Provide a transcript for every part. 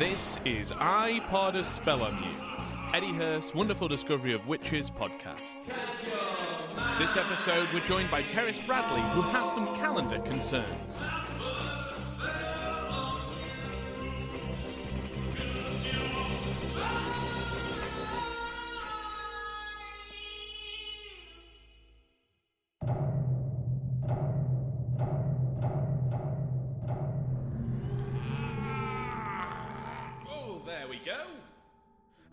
This is I Pod a Spell on You, Eddie Hurst's Wonderfull Discoverie of Witches podcast. This episode, we're joined by Cerys Bradley, who has some calendar concerns.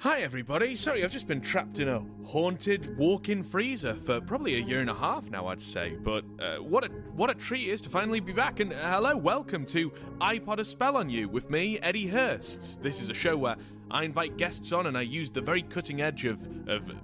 Hi everybody, sorry I've just been trapped in a haunted walk-in freezer for probably a year and a half now, I'd say, but what a treat it is to finally be back, and hello, welcome to I Pod a Spell on You with me, Eddie Hurst. This is a show where I invite guests on and I use the very cutting edge of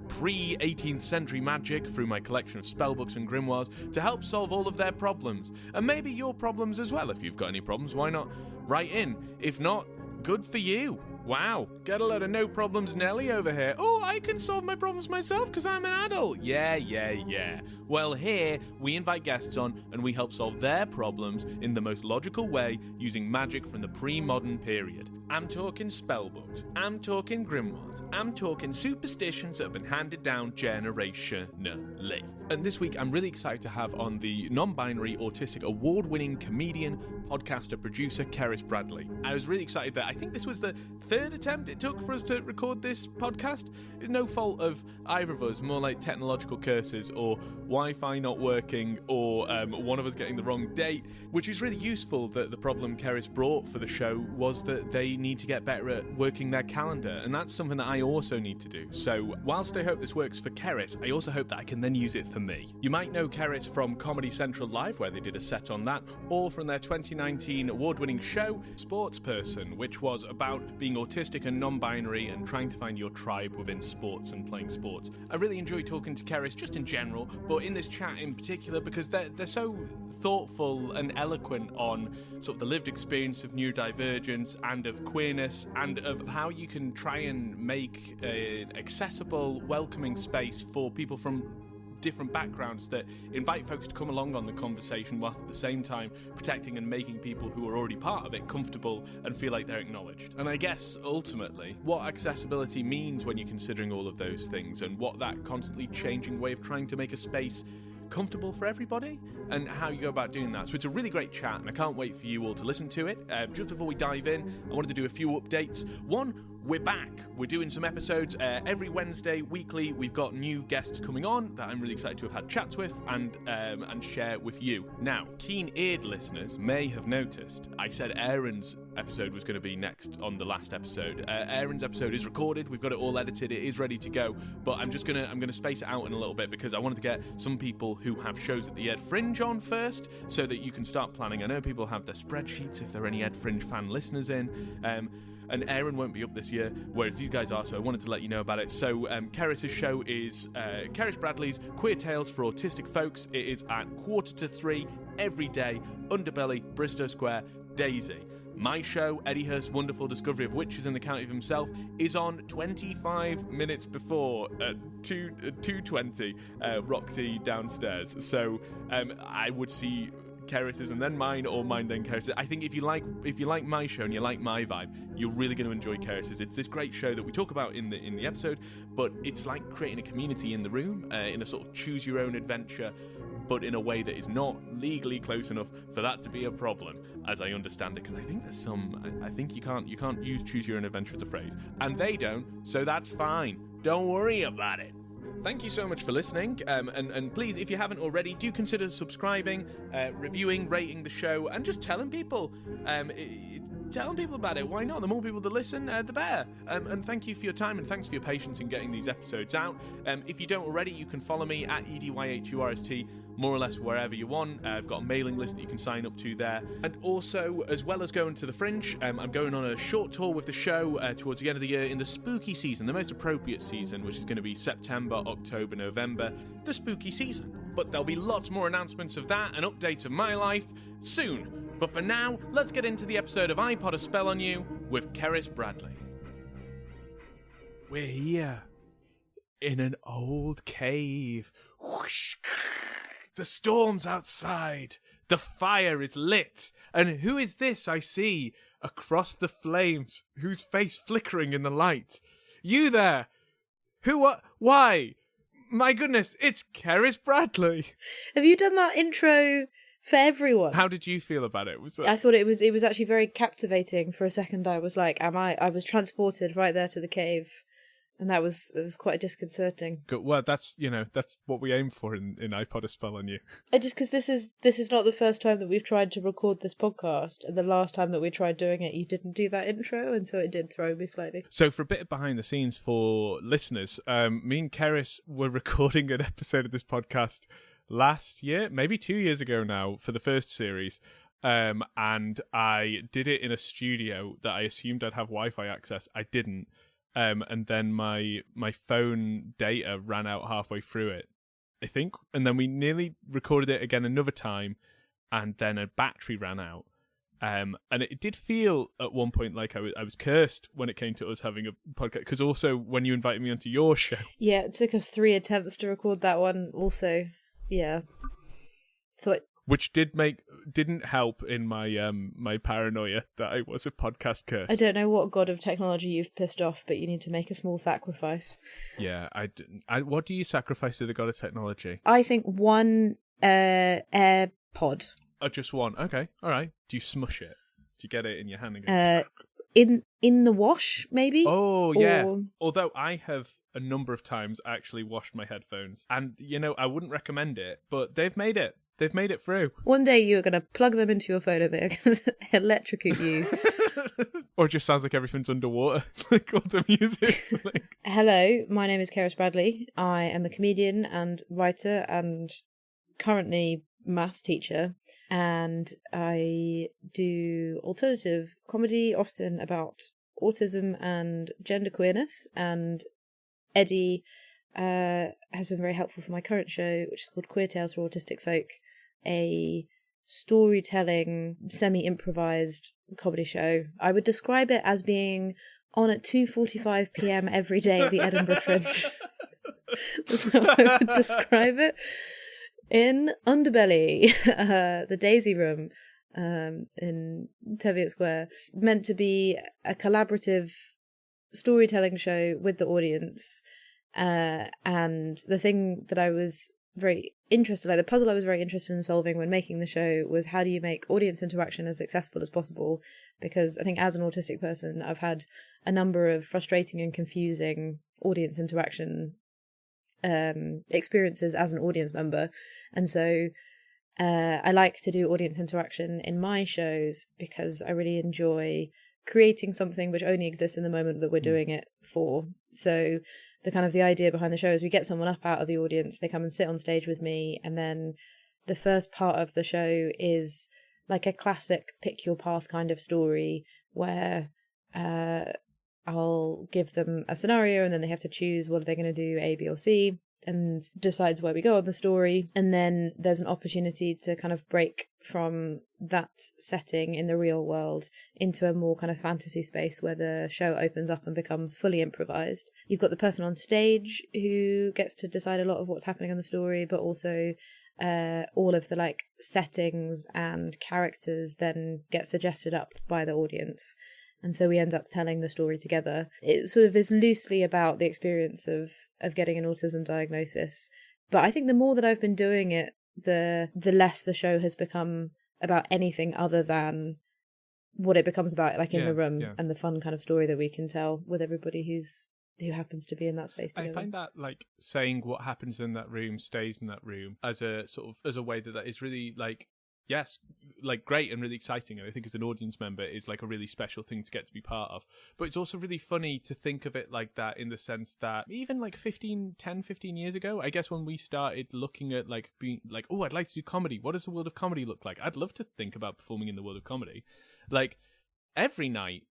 pre-18th century magic through my collection of spellbooks and grimoires to help solve all of their problems, and maybe your problems as well. If you've got any problems, why not write in? If not, good for you. Wow, get a load of no problems Nelly over here. Oh, I can solve my problems myself because I'm an adult. Yeah. Well, here, we invite guests on and we help solve their problems in the most logical way using magic from the pre-modern period. I'm talking spellbooks, I'm talking grimoires, I'm talking superstitions that have been handed down generationally. And this week, I'm really excited to have on the non-binary autistic award-winning comedian, podcaster, producer, Cerys Bradley. I was really excited that I think this was the third attempt it took for us to record this podcast. It's no fault of either of us, more like technological curses or Wi-Fi not working or one of us getting the wrong date, which is really useful that the problem Cerys brought for the show was that they need to get better at working their calendar, and that's something that I also need to do. So whilst I hope this works for Cerys, I also hope that I can then use it for me. You might know Cerys from Comedy Central Live, where they did a set on that, or from their 2019 award-winning show, Sportsperson, which was about being autistic and non-binary and trying to find your tribe within sports and playing sports. I really enjoy talking to Cerys just in general, but in this chat in particular because they're so thoughtful and eloquent on sort of the lived experience of neurodivergence and of queerness and of how you can try and make an accessible, welcoming space for people from different backgrounds that invite folks to come along on the conversation whilst at the same time protecting and making people who are already part of it comfortable and feel like they're acknowledged. And I guess ultimately what accessibility means when you're considering all of those things and what that constantly changing way of trying to make a space comfortable for everybody and how you go about doing that. So it's a really great chat and I can't wait for you all to listen to it. Just before we dive in, I wanted to do a few updates. One, we're back. We're doing some episodes every Wednesday, weekly. We've got new guests coming on that I'm really excited to have had chats with and share with you. Now, keen-eared listeners may have noticed I said Aaron's episode was going to be next on the last episode. Aaron's episode is recorded. We've got it all edited. It is ready to go. But I'm gonna space it out in a little bit because I wanted to get some people who have shows at the Ed Fringe on first so that you can start planning. I know people have their spreadsheets if there are any Ed Fringe fan listeners in. And Aaron won't be up this year, whereas these guys are, so I wanted to let you know about it. So Cerys' show is Cerys Bradley's Queer Tales for Autistic Folks. It is at 2:45 every day, Underbelly, Bristow Square, Daisy. My show, Eddie Hurst's Wonderfull Discoverie of Witches in the Countie of himself, is on 25 minutes before at 2:20 Roxy downstairs. So I would see Cerys's and then mine, or mine then Cerys's. I think if you like my show and you like my vibe, you're really going to enjoy Cerys's. It's this great show that we talk about in the episode, but it's like creating a community in the room, in a sort of choose your own adventure, but in a way that is not legally close enough for that to be a problem, as I understand it. Because I think there's I think you can't use choose your own adventure as a phrase, and they don't, so that's fine. Don't worry about it. Thank you so much for listening, and please, if you haven't already, do consider subscribing, reviewing, rating the show, and just telling people about it. Why not? The more people that listen, the better. And thank you for your time, and thanks for your patience in getting these episodes out. If you don't already, you can follow me at EDYHURST, more or less wherever you want. I've got a mailing list that you can sign up to there. And also, as well as going to the Fringe, I'm going on a short tour with the show towards the end of the year in the spooky season, the most appropriate season, which is going to be September, October, November, the spooky season. But there'll be lots more announcements of that and updates of my life soon. But for now, let's get into the episode of I Pod a Spell on You with Cerys Bradley. We're here in an old cave. Whoosh. The storm's outside. The fire is lit. And who is this I see across the flames, whose face flickering in the light. You there! Who, what, why? My goodness, it's Cerys Bradley. Have you done that intro for everyone? How did you feel about it? I thought it was actually very captivating. For a second I was like, I was transported right there to the cave. And it was quite disconcerting. Good. Well, that's what we aim for in iPod A Spell on You. Just because this is not the first time that we've tried to record this podcast, and the last time that we tried doing it, you didn't do that intro, and so it did throw me slightly. So for a bit of behind the scenes for listeners, me and Cerys were recording an episode of this podcast last year, maybe 2 years ago now, for the first series. And I did it in a studio that I assumed I'd have Wi-Fi access. I didn't. And then my phone data ran out halfway through it, I think. And then we nearly recorded it again another time, and then a battery ran out. And it did feel at one point like I was cursed when it came to us having a podcast, because also when you invited me onto your show. Yeah, it took us 3 attempts to record that one also. Yeah. Which didn't help in my my paranoia that I was a podcast curse. I don't know what god of technology you've pissed off, but you need to make a small sacrifice. Yeah, what do you sacrifice to the god of technology? I think one AirPod. Oh, just one. Okay, all right. Do you smush it? Do you get it in your hand and go? In the wash, maybe? Oh, yeah. Although I have a number of times actually washed my headphones, and I wouldn't recommend it, but they've made it. They've made it through. One day you're going to plug them into your phone and they're going to electrocute you. Or it just sounds like everything's underwater, like all the music. Hello, my name is Cerys Bradley. I am a comedian and writer and currently maths teacher. And I do alternative comedy, often about autism and genderqueerness. And Eddie has been very helpful for my current show, which is called Queer Tales for Autistic Folk, a storytelling, semi-improvised comedy show. I would describe it as being on at 2:45 p.m. every day at the Edinburgh Fringe. That's how I would describe it. In Underbelly, the Daisy Room, in Teviot Square. It's meant to be a collaborative storytelling show with the audience. And the thing that I was very interested, the puzzle I was very interested in solving when making the show was, how do you make audience interaction as accessible as possible? Because I think as an autistic person, I've had a number of frustrating and confusing audience interaction experiences as an audience member. And so I like to do audience interaction in my shows because I really enjoy creating something which only exists in the moment that we're doing it for. So the idea behind the show is we get someone up out of the audience, they come and sit on stage with me, and then the first part of the show is like a classic pick your path kind of story where I'll give them a scenario and then they have to choose what are they going to do, A, B or C, and decides where we go on the story. And then there's an opportunity to kind of break from that setting in the real world into a more kind of fantasy space where the show opens up and becomes fully improvised. You've got the person on stage who gets to decide a lot of what's happening in the story, but also all of the settings and characters then get suggested up by the audience. And so we end up telling the story together. It sort of is loosely about the experience of getting an autism diagnosis. But I think the more that I've been doing it, the less the show has become about anything other than what it becomes about, in the room, and the fun kind of story that we can tell with everybody who happens to be in that space together. I find that saying what happens in that room stays in that room as a as a way that is really yes, great and really exciting. And I think as an audience member is a really special thing to get to be part of. But it's also really funny to think of it like that, in the sense that even 15 years ago, I guess, when we started looking at being oh, I'd like to do comedy. What does the world of comedy look like? I'd love to think about performing in the world of comedy. Every night,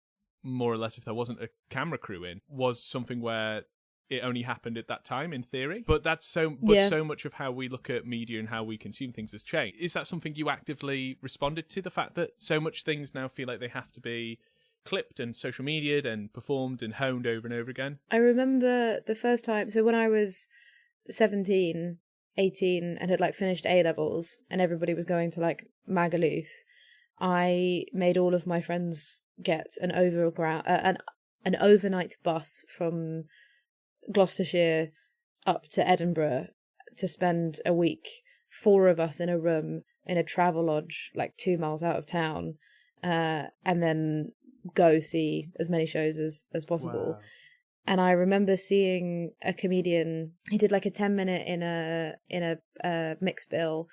more or less, if there wasn't a camera crew in, was something where it only happened at that time, in theory. But that's so much of how we look at media and how we consume things has changed. Is that something you actively responded to, the fact that so much things now feel like they have to be clipped and social media'd and performed and honed over and over again? I remember the first time, so when I was 17, 18 and had finished A-levels and everybody was going to Magaluf, I made all of my friends get an overnight bus from Gloucestershire up to Edinburgh to spend a week, 4 of us in a room in a travel lodge like 2 miles out of town, and then go see as many shows as possible. Wow. And I remember seeing a comedian, he did like a 10-minute in a mixed bill,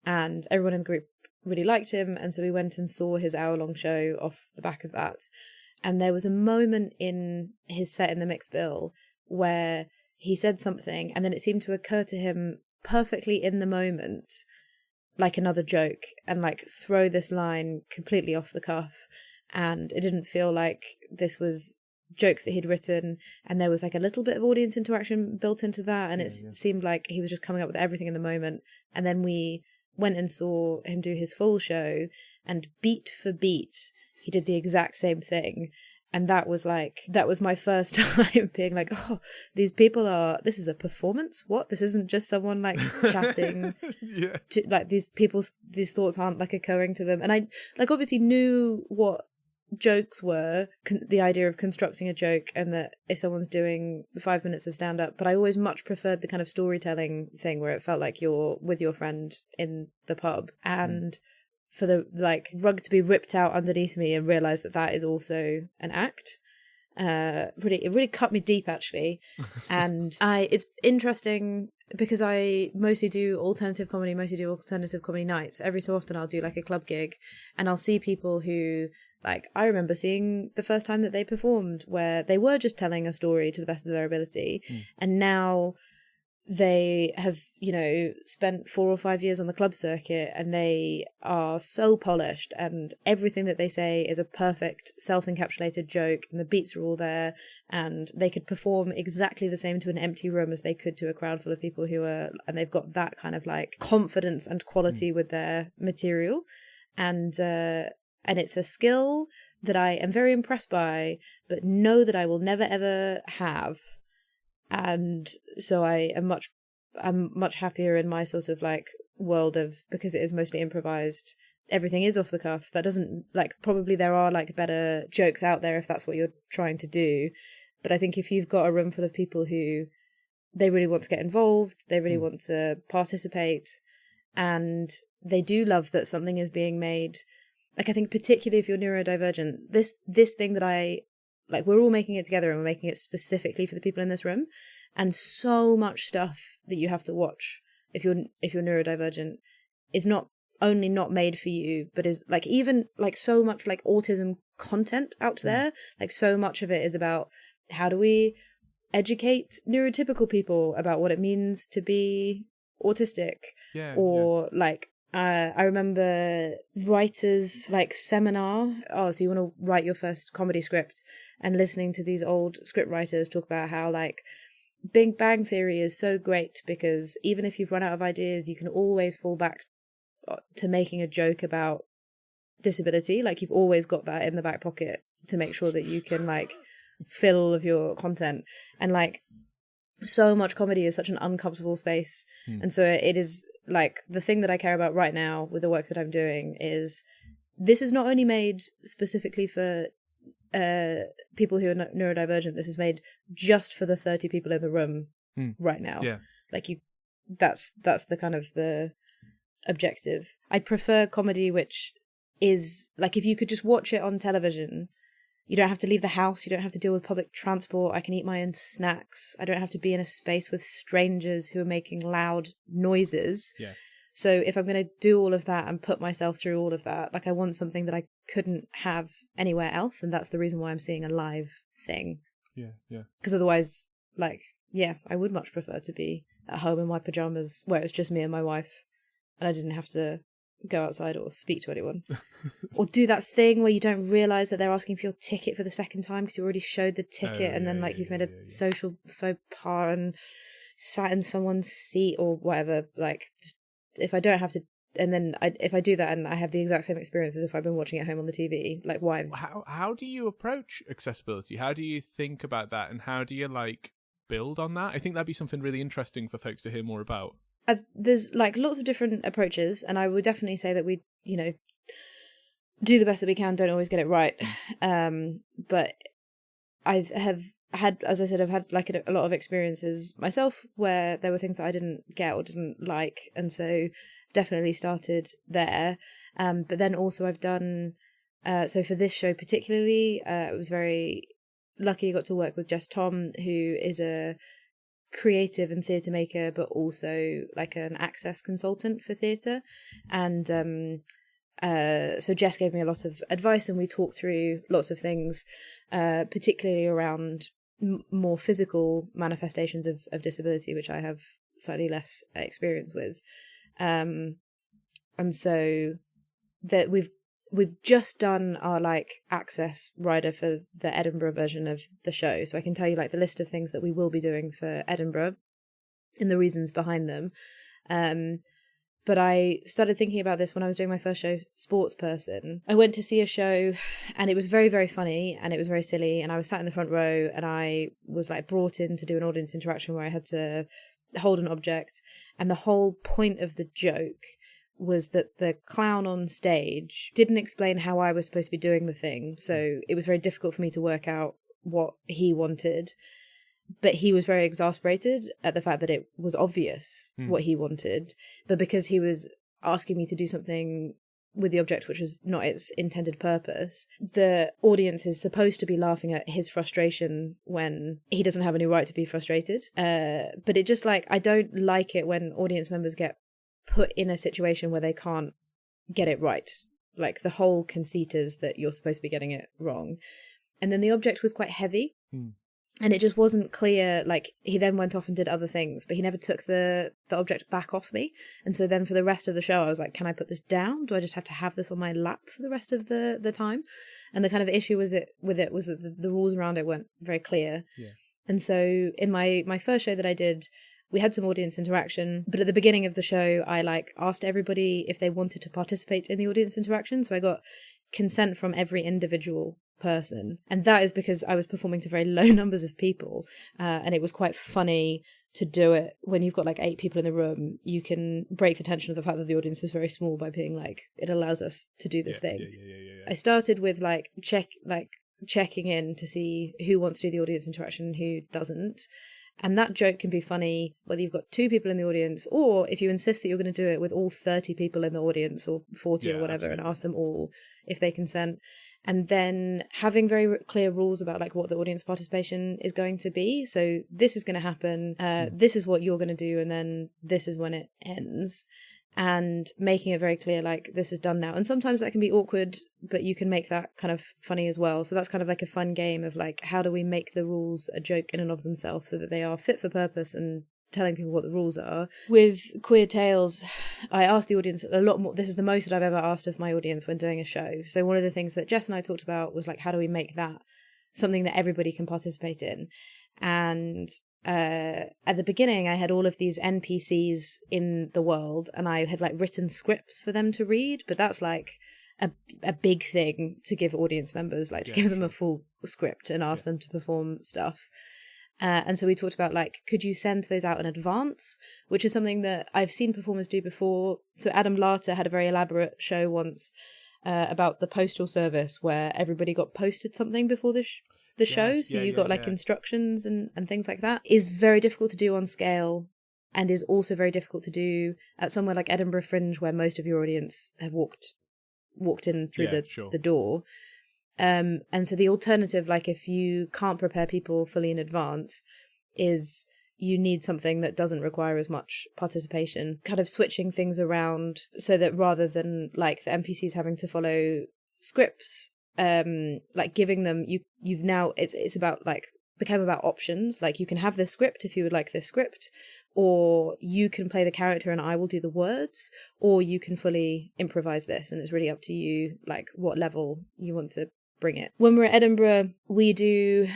and everyone in the group really liked him, and so we went and saw his hour-long show off the back of that. And there was a moment in his set in the mixed bill where he said something, and then it seemed to occur to him perfectly in the moment, like another joke, and like throw this line completely off the cuff. And it didn't feel like this was jokes that he'd written, and there was like a little bit of audience interaction built into that, and seemed like he was just coming up with everything in the moment. And then we went and saw him do his full show, and beat for beat he did the exact same thing. And that was my first time being like, oh, these people this is a performance? What? This isn't just someone like chatting. Yeah. Like these thoughts aren't like occurring to them. And I like obviously knew what jokes were, the idea of constructing a joke, and that if someone's doing 5 minutes of stand-up, but I always much preferred the kind of storytelling thing where it felt like you're with your friend in the pub. And for the like rug to be ripped out underneath me and realize that is also an act, it really cut me deep actually. And it's interesting because I mostly do alternative comedy nights. Every so often I'll do like a club gig, and I'll see people who, like, I remember seeing the first time that they performed where they were just telling a story to the best of their ability, and now they have, spent 4 or 5 years on the club circuit, and they are so polished, and everything that they say is a perfect self-encapsulated joke, and the beats are all there, and they could perform exactly the same to an empty room as they could to a crowd full of people and they've got that kind of like confidence and quality with their material. And it's a skill that I am very impressed by, but know that I will never ever have. And so I'm much happier in my sort of like world of, because it is mostly improvised, everything is off the cuff. That doesn't, like, probably there are like better jokes out there if that's what you're trying to do. But I think if you've got a room full of people who they really want to get involved, they really want to participate, and they do love that something is being made. Like, I think particularly if you're neurodivergent, this thing that I like, we're all making it together, and we're making it specifically for the people in this room. And so much stuff that you have to watch if you're neurodivergent is not only not made for you, but is like, even like so much like autism content out there. Like, so much of it is about how do we educate neurotypical people about what it means to be autistic, like. I remember writers like seminar. Oh, so you want to write your first comedy script, and listening to these old script writers talk about how like Big Bang Theory is so great because even if you've run out of ideas, you can always fall back to making a joke about disability. Like, you've always got that in the back pocket to make sure that you can like fill all of your content. And like, so much comedy is such an uncomfortable space. And so it is like, the thing that I care about right now with the work that I'm doing is this is not only made specifically for people who are neurodivergent. This is made just for the 30 people in the room right now. Like, that's the kind of the objective. I prefer comedy which is like, if you could just watch it on television, you don't have to leave the house, you don't have to deal with public transport, I can eat my own snacks, I don't have to be in a space with strangers who are making loud noises. So if I'm going to do all of that and put myself through all of that, like, I want something that I couldn't have anywhere else, and that's the reason why I'm seeing a live thing. Because otherwise, like, I would much prefer to be at home in my pajamas where it's just me and my wife, and I didn't have to go outside or speak to anyone. Or do that thing where you don't realise that they're asking for your ticket for the second time because you already showed the ticket, and then like you've made a social faux pas and sat in someone's seat or whatever. Like, just, if I don't have to, and then if I do that and I have the exact same experience as if I've been watching at home on the TV, like, why? How do you approach accessibility? How do you think about that, and how do you like build on that? I think that'd be something really interesting for folks to hear more about. There's like lots of different approaches, and I would definitely say that we do the best that we can, don't always get it right. But I have had, as I said, I've had like a lot of experiences myself where there were things that I didn't get or didn't like, and so definitely started there. But then also I've done, so for this show particularly, I was very lucky I got to work with Jess Tom, who is a creative and theatre maker, but also like an access consultant for theatre. And so Jess gave me a lot of advice, and we talked through lots of things, particularly around more physical manifestations of disability, which I have slightly less experience with. And so that we've just done our like access rider for the Edinburgh version of the show, so I can tell you like the list of things that we will be doing for Edinburgh and the reasons behind them. But I started thinking about this when I was doing my first show, Sportsperson. I went to see a show and it was very, very funny and it was very silly, and I was sat in the front row and I was like brought in to do an audience interaction where I had to hold an object, and the whole point of the joke was that the clown on stage didn't explain how I was supposed to be doing the thing, so it was very difficult for me to work out what he wanted. But he was very exasperated at the fact that it was obvious what he wanted, but because he was asking me to do something with the object which was not its intended purpose, the audience is supposed to be laughing at his frustration when he doesn't have any right to be frustrated. But it just like, I don't like it when audience members get put in a situation where they can't get it right. Like the whole conceit is that you're supposed to be getting it wrong. And then the object was quite heavy. And it just wasn't clear, like, he then went off and did other things, but he never took the object back off me. And so then for the rest of the show, I was like, can I put this down? Do I just have to have this on my lap for the rest of the time? And the kind of issue with it was that the rules around it weren't very clear. Yeah. And so in my first show that I did, we had some audience interaction, but at the beginning of the show, I like asked everybody if they wanted to participate in the audience interaction. So I got consent from every individual person, and that is because I was performing to very low numbers of people, and it was quite funny to do it when you've got like 8 people in the room. You can break the tension of the fact that the audience is very small by being like, it allows us to do this thing. I started with like checking in to see who wants to do the audience interaction and who doesn't. And that joke can be funny whether you've got 2 people in the audience, or if you insist that you're going to do it with all 30 people in the audience, or 40 or whatever, absolutely. And ask them all if they consent. And then having very clear rules about like what the audience participation is going to be. So this is going to happen, this is what you're going to do, and then this is when it ends. And making it very clear, like, this is done now. And sometimes that can be awkward, but you can make that kind of funny as well. So that's kind of like a fun game of like, how do we make the rules a joke in and of themselves so that they are fit for purpose and telling people what the rules are. With Queer Tales, I asked the audience a lot more. This is the most that I've ever asked of my audience when doing a show. So one of the things that Jess and I talked about was like, how do we make that something that everybody can participate in? And at the beginning, I had all of these NPCs in the world, and I had like written scripts for them to read, but that's like a big thing to give audience members, like to give them a full script and ask them to perform stuff. And so we talked about like, could you send those out in advance, which is something that I've seen performers do before. So Adam Larter had a very elaborate show once about the postal service where everybody got posted something before the show. So you got like instructions and things like that. Is very difficult to do on scale, and is also very difficult to do at somewhere like Edinburgh Fringe, where most of your audience have walked in through the door. And so the alternative, like if you can't prepare people fully in advance, is you need something that doesn't require as much participation, kind of switching things around so that rather than like the NPCs having to follow scripts, like giving them, you've now, it's about like, became about options. Like you can have this script if you would like this script, or you can play the character and I will do the words, or you can fully improvise this, and it's really up to you, like what level you want to bring it. When we're at Edinburgh, we do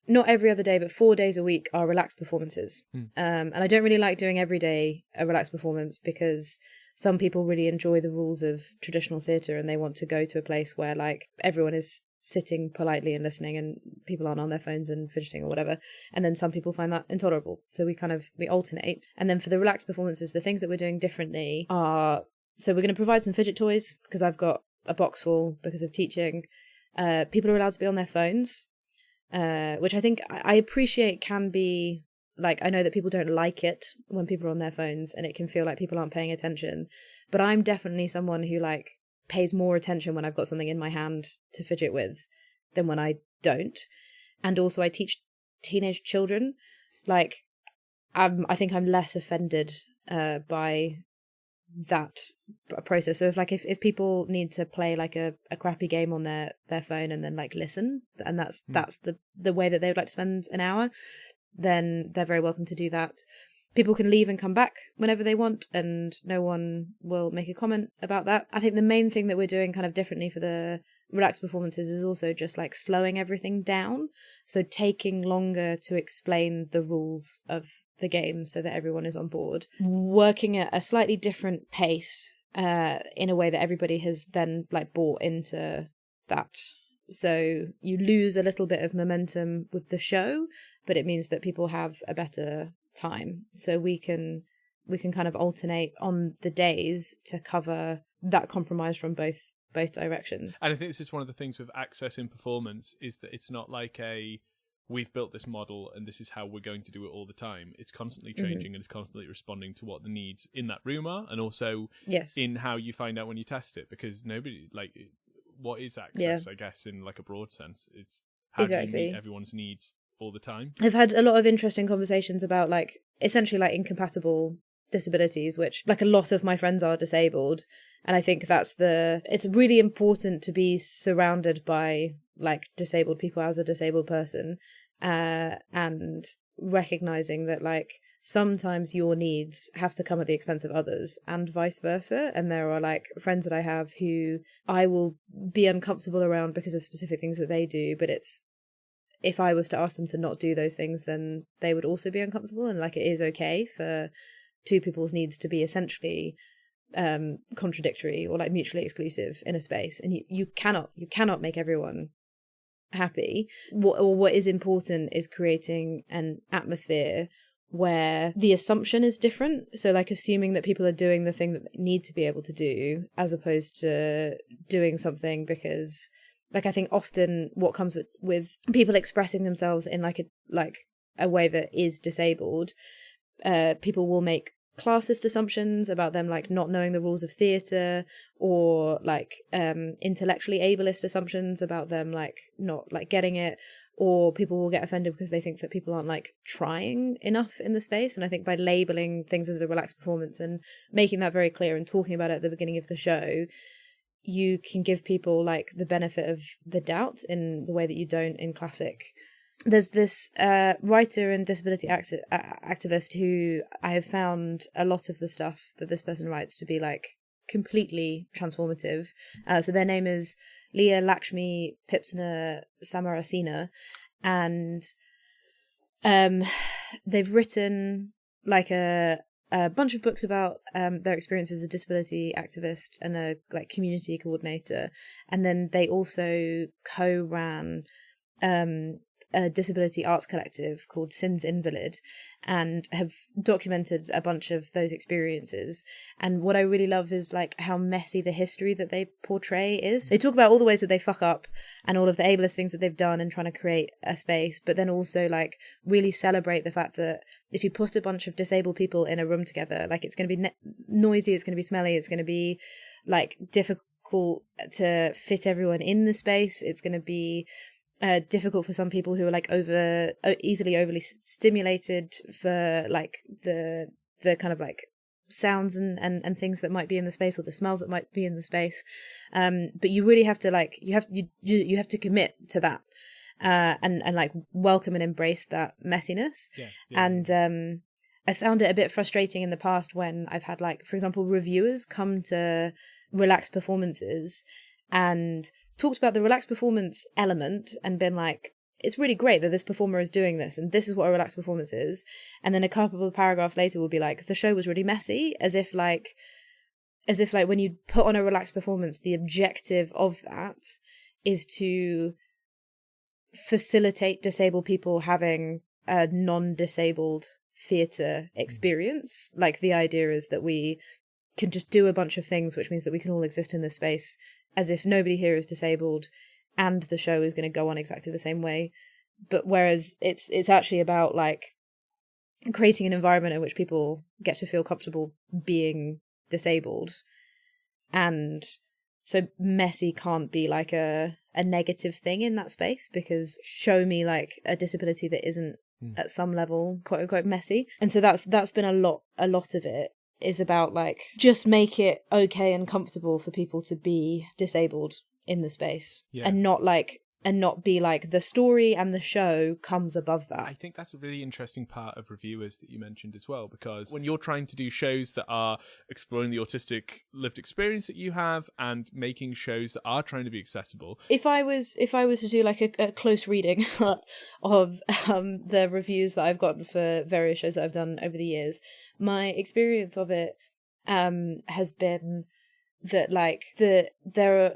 not every other day, but 4 days a week are relaxed performances. And I don't really like doing every day a relaxed performance because some people really enjoy the rules of traditional theatre and they want to go to a place where like everyone is sitting politely and listening and people aren't on their phones and fidgeting or whatever. And then some people find that intolerable. So we alternate. And then for the relaxed performances, the things that we're doing differently are, so we're going to provide some fidget toys because I've got a box full because of teaching. People are allowed to be on their phones, which I think I appreciate can be, like, I know that people don't like it when people are on their phones and it can feel like people aren't paying attention. But I'm definitely someone who, like, pays more attention when I've got something in my hand to fidget with than when I don't. And also I teach teenage children. Like, I think I'm less offended by that process. So if people need to play like a crappy game on their phone and then like listen, and that's the way that they would like to spend an hour, then they're very welcome to do that. People can leave and come back whenever they want, and no one will make a comment about that. I think the main thing that we're doing kind of differently for the relaxed performances is also just like slowing everything down. So taking longer to explain the rules of the game so that everyone is on board. Working at a slightly different pace in a way that everybody has then like bought into that. So you lose a little bit of momentum with the show, but it means that people have a better time. So we can kind of alternate on the days to cover that compromise from both directions. And I think this is one of the things with access in performance, is that it's not like we've built this model and this is how we're going to do it all the time. It's constantly changing and it's constantly responding to what the needs in that room are, and also in how you find out when you test it, because nobody, like, what is access, I guess, in like a broad sense? It's how do you meet everyone's needs all the time? I've had a lot of interesting conversations about like essentially like incompatible disabilities, which like a lot of my friends are disabled, and I think it's really important to be surrounded by like disabled people as a disabled person, and recognizing that like sometimes your needs have to come at the expense of others and vice versa. And there are like friends that I have who I will be uncomfortable around because of specific things that they do, but if I was to ask them to not do those things, then they would also be uncomfortable. And like, it is okay for two people's needs to be essentially contradictory or like mutually exclusive in a space. And you cannot make everyone happy. What is important is creating an atmosphere where the assumption is different. So like assuming that people are doing the thing that they need to be able to do, as opposed to doing something because, like, I think often what comes with people expressing themselves in like a way that is disabled, people will make classist assumptions about them, like not knowing the rules of theatre, or like intellectually ableist assumptions about them, like not like getting it, or people will get offended because they think that people aren't like trying enough in the space. And I think by labeling things as a relaxed performance and making that very clear and talking about it at the beginning of the show, you can give people like the benefit of the doubt in the way that you don't in classic. There's this writer and disability activist who I have found a lot of the stuff that this person writes to be like completely transformative. So their name is Leah Lakshmi Pipsna Samarasena, and they've written like a bunch of books about their experience as a disability activist and a like community coordinator, and then they also co-ran a disability arts collective called Sin's Invalid, and have documented a bunch of those experiences. And what I really love is like how messy the history that they portray is. They talk about all the ways that they fuck up and all of the ableist things that they've done in trying to create a space, but then also like really celebrate the fact that if you put a bunch of disabled people in a room together, like it's going to be noisy, it's going to be smelly, it's going to be like difficult to fit everyone in the space, it's going to be difficult for some people who are like easily overly stimulated for like the kind of like sounds and things that might be in the space, or the smells that might be in the space, but you really have to like you have to commit to that and like welcome and embrace that messiness. And I found it a bit frustrating in the past when I've had like, for example, reviewers come to relaxed performances and talked about the relaxed performance element and been like, it's really great that this performer is doing this and this is what a relaxed performance is, and then a couple of paragraphs later will be like, the show was really messy, as if like when you put on a relaxed performance, the objective of that is to facilitate disabled people having a non-disabled theatre experience. Like the idea is that we can just do a bunch of things, which means that we can all exist in this space as if nobody here is disabled and the show is going to go on exactly the same way. But whereas it's actually about like creating an environment in which people get to feel comfortable being disabled. And so messy can't be like a negative thing in that space, because show me like a disability that isn't at some level quote unquote messy. And so that's been a lot of it is about like just make it okay and comfortable for people to be disabled in the space, and not be like the story and the show comes above that. I think that's a really interesting part of reviewers that you mentioned as well, because when you're trying to do shows that are exploring the autistic lived experience that you have and making shows that are trying to be accessible. If I was to do like a close reading of the reviews that I've gotten for various shows that I've done over the years, my experience of it has been that like there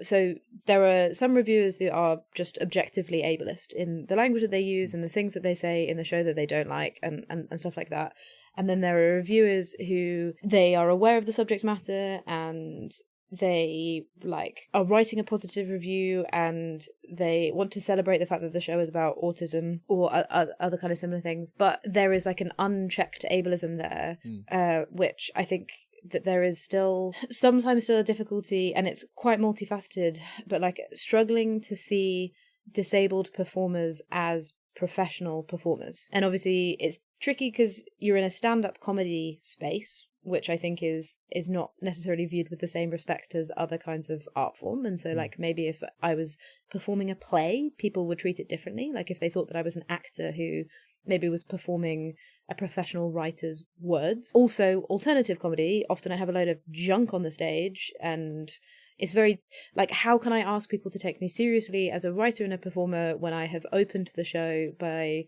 are some reviewers that are just objectively ableist in the language that they use and the things that they say in the show that they don't like and stuff like that. And then there are reviewers who they are aware of the subject matter and they like are writing a positive review and they want to celebrate the fact that the show is about autism or other kind of similar things, but there is like an unchecked ableism there, which I think that there is sometimes still a difficulty, and it's quite multifaceted, but like struggling to see disabled performers as professional performers. And obviously it's tricky because you're in a stand-up comedy space, which I think is not necessarily viewed with the same respect as other kinds of art form. And so like maybe if I was performing a play, people would treat it differently. Like if they thought that I was an actor who maybe was performing a professional writer's words. Also, alternative comedy, often I have a load of junk on the stage, and it's very, like, how can I ask people to take me seriously as a writer and a performer when I have opened the show by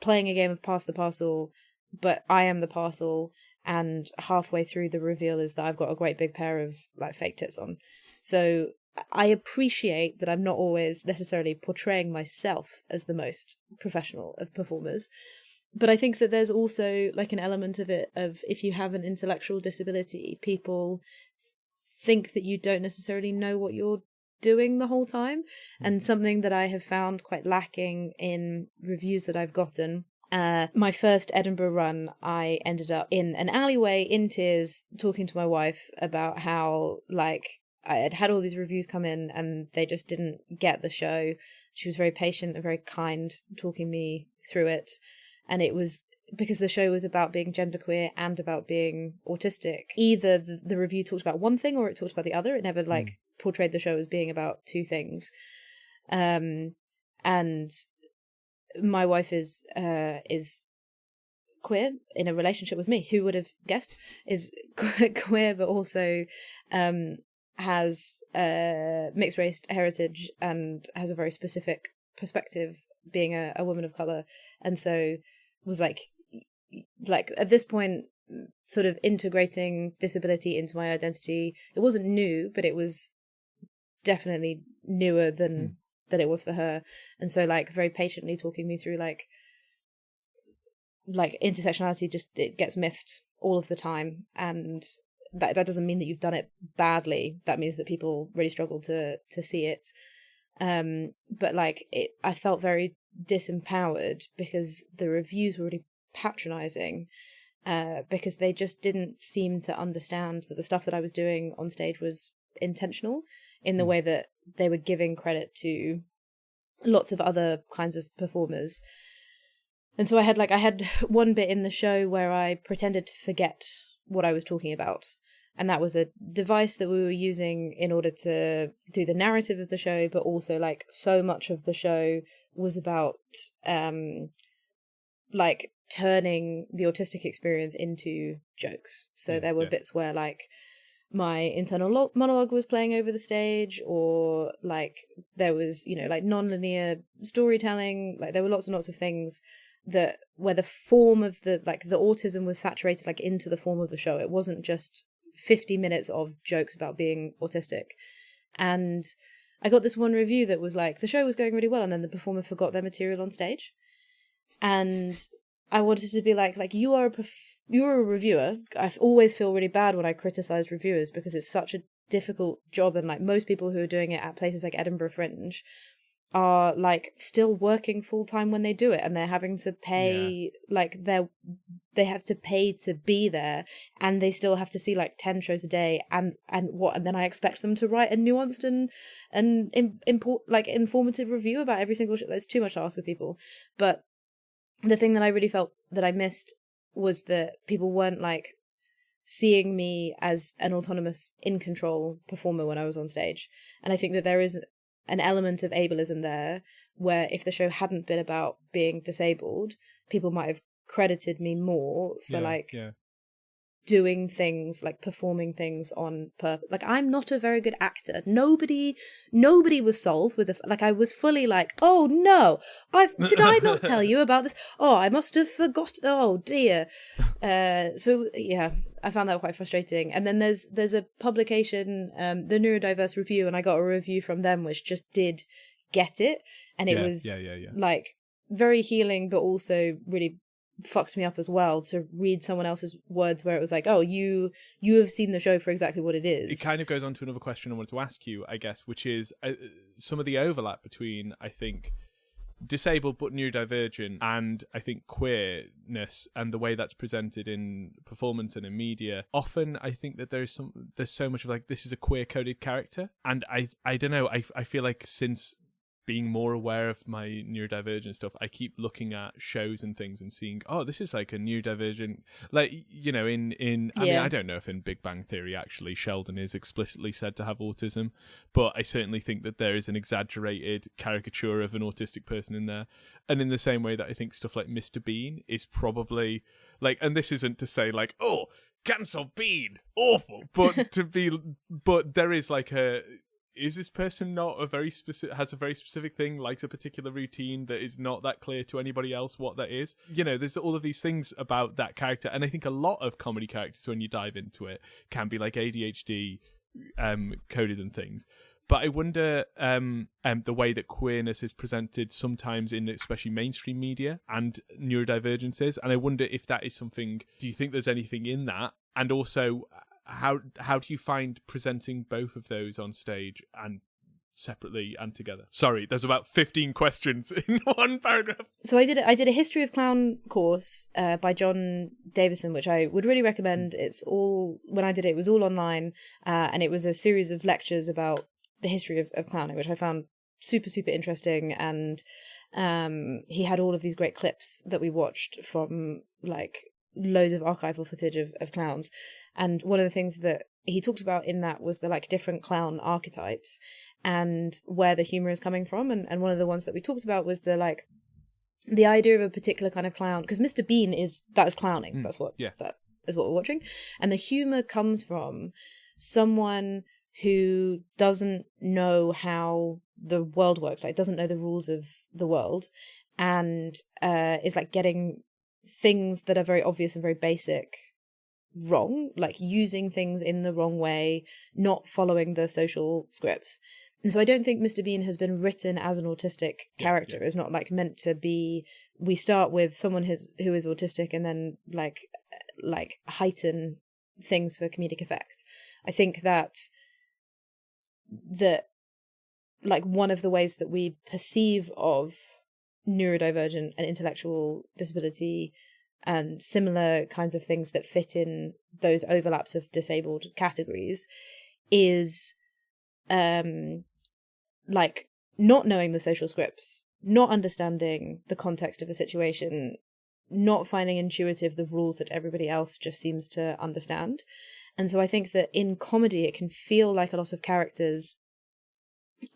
playing a game of Pass the Parcel, but I am the parcel, and halfway through the reveal is that I've got a great big pair of, like, fake tits on. So I appreciate that I'm not always necessarily portraying myself as the most professional of performers. But I think that there's also like an element of it of if you have an intellectual disability, people think that you don't necessarily know what you're doing the whole time. And something that I have found quite lacking in reviews that I've gotten. My first Edinburgh run, I ended up in an alleyway in tears talking to my wife about how like I had all these reviews come in and they just didn't get the show. She was very patient and very kind, talking me through it. And it was because the show was about being genderqueer and about being autistic. Either the review talked about one thing or it talked about the other. It never like portrayed the show as being about two things. And my wife is queer in a relationship with me. Who would have guessed? Is queer, but also has mixed race heritage and has a very specific perspective, being a woman of color. And so was like at this point sort of integrating disability into my identity. It wasn't new, but it was definitely newer than it was for her. And so like very patiently talking me through like intersectionality, just it gets missed all of the time, and that doesn't mean that you've done it badly. That means that people really struggle to see it. But like I felt very disempowered because the reviews were really patronizing, because they just didn't seem to understand that the stuff that I was doing on stage was intentional in the way that they were giving credit to lots of other kinds of performers. And so I had one bit in the show where I pretended to forget what I was talking about. And that was a device that we were using in order to do the narrative of the show, but also like so much of the show was about like turning the autistic experience into jokes. So there were bits where like my internal monologue was playing over the stage, or like there was, you know, like non-linear storytelling. Like there were lots and lots of things that where the form of the autism was saturated like into the form of the show. It wasn't just 50 minutes of jokes about being autistic. And I got this one review that was like, the show was going really well and then the performer forgot their material on stage. And I wanted to be like you are you're a reviewer. I always feel really bad when I criticize reviewers because it's such a difficult job, and like most people who are doing it at places like Edinburgh Fringe are like still working full time when they do it, and they're having to pay like they have to pay to be there, and they still have to see like 10 shows a day, and then I expect them to write a nuanced and informative review about every single show. That's too much to ask of people. But the thing that I really felt that I missed was that people weren't like seeing me as an autonomous, in control performer when I was on stage. And I think that there is an element of ableism there, where if the show hadn't been about being disabled, people might have credited me more for doing things, like performing things on purpose. Like, I'm not a very good actor. Nobody was sold with I was fully like, oh no, did I not tell you about this? Oh, I must have forgotten. Oh dear. So yeah, I found that quite frustrating. And then there's a publication, the Neurodiverse Review, and I got a review from them which just did get it, and it was like very healing, but also really fucks me up as well to read someone else's words where it was like, oh, you have seen the show for exactly what it is. It kind of goes on to another question I wanted to ask you, I guess, which is some of the overlap between, I think, disabled but neurodivergent and I think queerness and the way that's presented in performance and in media. Often I think that there's so much of like, this is a queer coded character, and I don't know, I feel like since being more aware of my neurodivergent stuff, I keep looking at shows and things and seeing, oh, this is like a neurodivergent, like, you know, I mean, I don't know if in Big Bang Theory actually Sheldon is explicitly said to have autism, but I certainly think that there is an exaggerated caricature of an autistic person in there. And in the same way that I think stuff like Mr. Bean is probably like, and this isn't to say like, oh, cancel Bean, awful, but there is like is this person not has a very specific thing, likes a particular routine that is not that clear to anybody else what that is? You know, there's all of these things about that character. And I think a lot of comedy characters, when you dive into it, can be like ADHD coded and things. But I wonder the way that queerness is presented sometimes in especially mainstream media and neurodivergences. And I wonder if that is something, do you think there's anything in that? And also, how do you find presenting both of those on stage and separately and together? Sorry, there's about 15 questions in one paragraph. So I did a history of clown course by John Davison, which I would really recommend. When I did it, it was all online, and it was a series of lectures about the history of clowning, which I found super, super interesting. And he had all of these great clips that we watched from like loads of archival footage of clowns. And one of the things that he talked about in that was the like different clown archetypes and where the humor is coming from. And one of the ones that we talked about was the idea of a particular kind of clown, because Mr. Bean that is clowning. That is what we're watching. And the humor comes from someone who doesn't know how the world works, like doesn't know the rules of the world, and is like getting things that are very obvious and very basic wrong, like using things in the wrong way, not following the social scripts. And so I don't think Mr. Bean has been written as an autistic character. It's not like meant to be, we start with someone who is autistic and then like heighten things for comedic effect. I think that like one of the ways that we perceive of neurodivergent and intellectual disability and similar kinds of things that fit in those overlaps of disabled categories is like not knowing the social scripts, not understanding the context of a situation, not finding intuitive the rules that everybody else just seems to understand. And so I think that in comedy it can feel like a lot of characters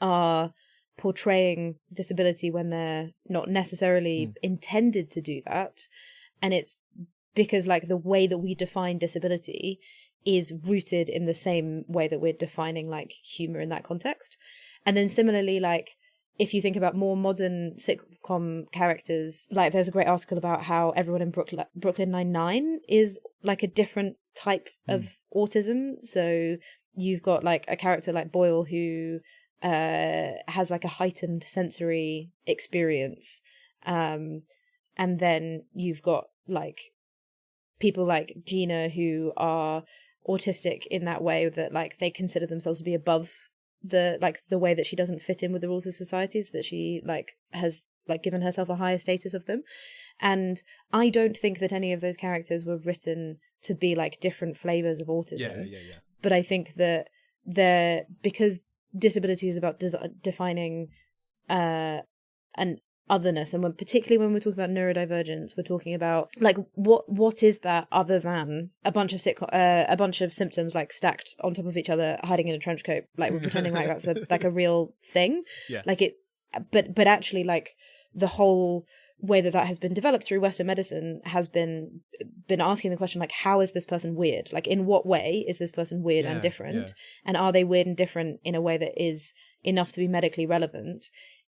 are portraying disability when they're not necessarily intended to do that. And it's because like the way that we define disability is rooted in the same way that we're defining like humor in that context. And then similarly, like if you think about more modern sitcom characters, like there's a great article about how everyone in Brooklyn Nine-Nine is like a different type of autism. So you've got like a character like Boyle who has like a heightened sensory experience, and then you've got like people like Gina who are autistic in that way, that like they consider themselves to be above the way that she doesn't fit in with the rules of society, so that she like has like given herself a higher status of them. And I don't think that any of those characters were written to be like different flavors of autism. Yeah. But I think that they're, because disability is about defining an otherness, and particularly when we're talking about neurodivergence, we're talking about like what is that other than a bunch of symptoms like stacked on top of each other, hiding in a trench coat, like we're pretending like that's a real thing. Yeah. Like it, but actually like the whole way that has been developed through Western medicine has been asking the question, like, how is this person weird? Like, in what way is this person weird and different? And are they weird and different in a way that is enough to be medically relevant?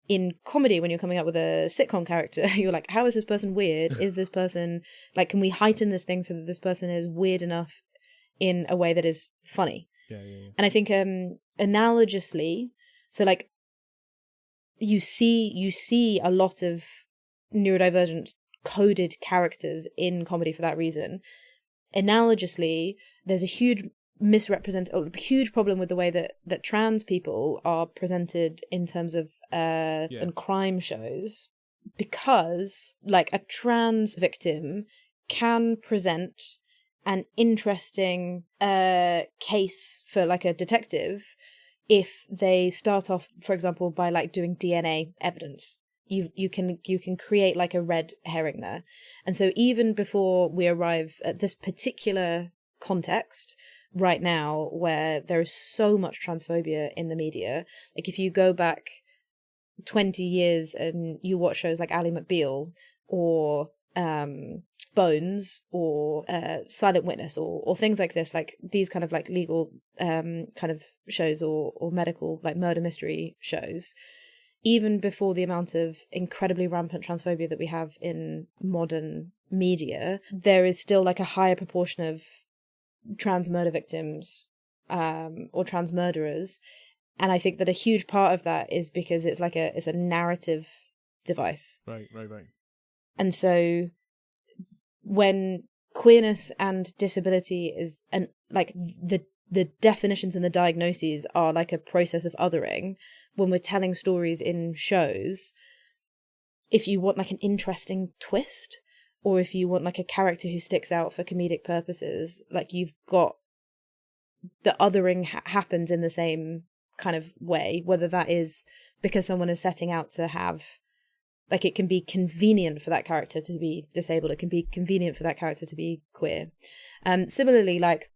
In comedy, when you're coming up with a sitcom character, you're like, how is this person weird? Is this person, like, can we heighten this thing so that this person is weird enough in a way that is funny? Yeah. And I think analogously, so like you see a lot of neurodivergent coded characters in comedy for that reason. Analogously, there's a huge huge problem with the way that trans people are presented in terms of in crime shows, because like a trans victim can present an interesting case for like a detective if they start off, for example, by like doing DNA evidence. You can create like a red herring there. And so even before we arrive at this particular context right now, where there is so much transphobia in the media, like if you go back 20 years and you watch shows like Ally McBeal or Bones or Silent Witness or things like this, like these kind of like legal kind of shows or medical like murder mystery shows, even before the amount of incredibly rampant transphobia that we have in modern media, there is still like a higher proportion of trans murder victims or trans murderers. And I think that a huge part of that is because it's a narrative device. Right. And so when queerness and disability is, and like the definitions and the diagnoses are like a process of othering, when we're telling stories in shows, if you want like an interesting twist, or if you want like a character who sticks out for comedic purposes, like you've got the othering happens in the same kind of way, whether that is because someone is setting out to have, like, it can be convenient for that character to be disabled, it can be convenient for that character to be queer. Similarly, like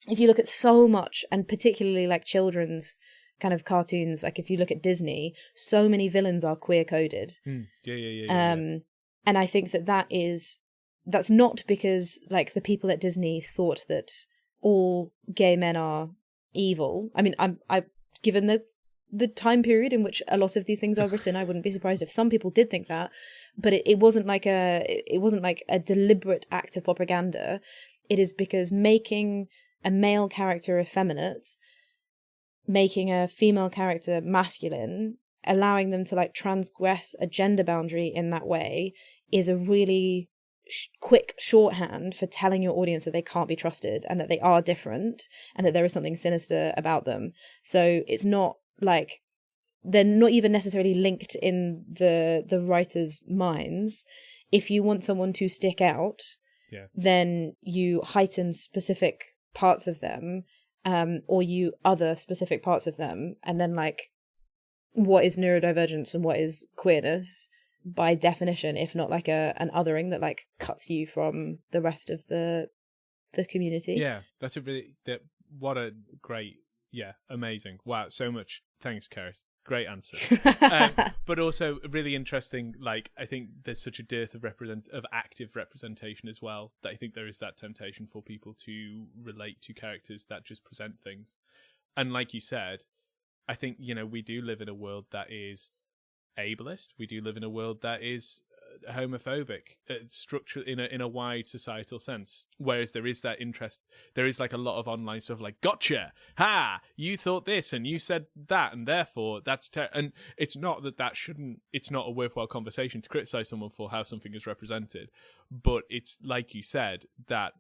if you look at so much, and particularly like children's kind of cartoons, like if you look at Disney, so many villains are queer coded. Yeah. And I think that's not because like the people at Disney thought that all gay men are evil. I mean, I given the time period in which a lot of these things are written, I wouldn't be surprised if some people did think that, but it wasn't like a deliberate act of propaganda. It is because making a male character effeminate, making a female character masculine, allowing them to like transgress a gender boundary in that way is a really quick shorthand for telling your audience that they can't be trusted and that they are different and that there is something sinister about them. So it's not like they're not even necessarily linked in the writers' minds. If you want someone to stick out, then you heighten specific parts of them, or you other specific parts of them, and then like what is neurodivergence and what is queerness by definition, if not like an othering that like cuts you from the rest of the community. Yeah, that's what a great, amazing. Wow, so much. Thanks, Cerys. Great answer. But also really interesting, like I think there's such a dearth of active representation as well, that I think there is that temptation for people to relate to characters that just present things. And like you said, I think, we do live in a world that is ableist. We do live in a world that is homophobic structure in a wide societal sense, whereas there is that interest. There is like a lot of online stuff like, gotcha, ha, you thought this and you said that, and therefore that's and it's not that shouldn't, it's not a worthwhile conversation to criticize someone for how something is represented, but it's like you said, that